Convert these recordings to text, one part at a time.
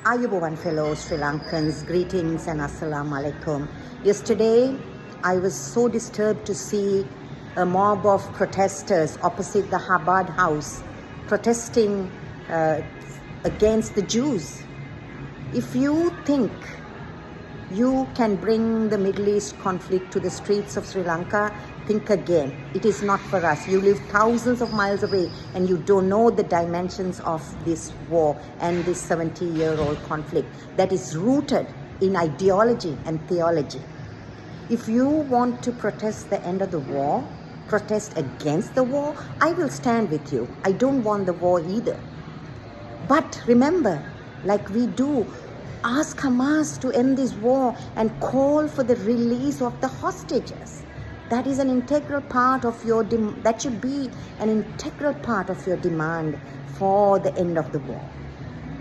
Ayubowan fellow Sri Lankans, greetings and assalamu alaikum. Yesterday, I was so disturbed to see a mob of protesters opposite the Chabad house protesting against the Jews. If you think you can bring the Middle East conflict to the streets of Sri Lanka, think again. It is not for us. You live thousands of miles away and you don't know the dimensions of this war and this 70-year-old conflict that is rooted in ideology and theology. If you want to protest the end of the war, protest against the war, I will stand with you. I don't want the war either. But remember, like we do, ask Hamas to end this war and call for the release of the hostages. That is an integral part of your that should be an integral part of your demand for the end of the war.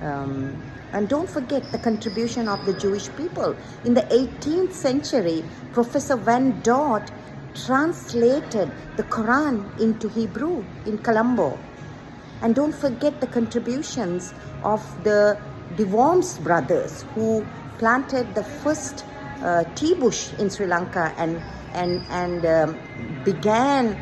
And don't forget the contribution of the Jewish people. In the 18th century, Professor Van Dort translated the Quran into Hebrew in Colombo. And don't forget the contributions of the Worms brothers who planted the first tea bush in Sri Lanka and began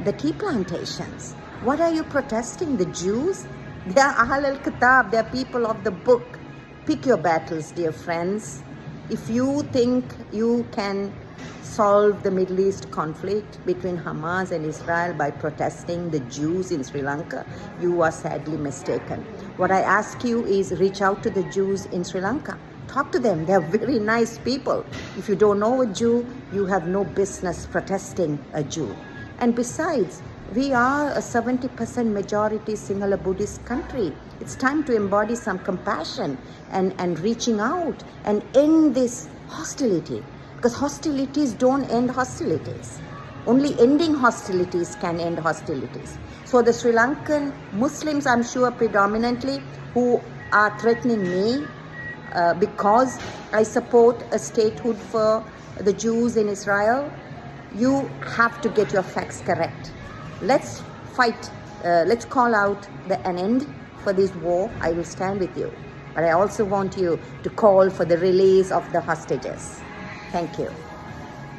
the tea plantations. What are you protesting? The Jews? They are Ahl al-Kitab, they are people of the book. Pick your battles, dear friends. If you think you can solve the Middle East conflict between Hamas and Israel by protesting the Jews in Sri Lanka, you are sadly mistaken. What I ask you is reach out to the Jews in Sri Lanka. Talk to them. They are very nice people. If you don't know a Jew, you have no business protesting a Jew. And besides, we are a 70% majority Sinhala Buddhist country. It's time to embody some compassion and reaching out and end this hostility. Because hostilities don't end hostilities. Only ending hostilities can end hostilities. So the Sri Lankan Muslims, I'm sure predominantly, who are threatening me because I support a statehood for the Jews in Israel, you have to get your facts correct. Let's fight, let's call out an end for this war. I will stand with you. But I also want you to call for the release of the hostages. Thank you.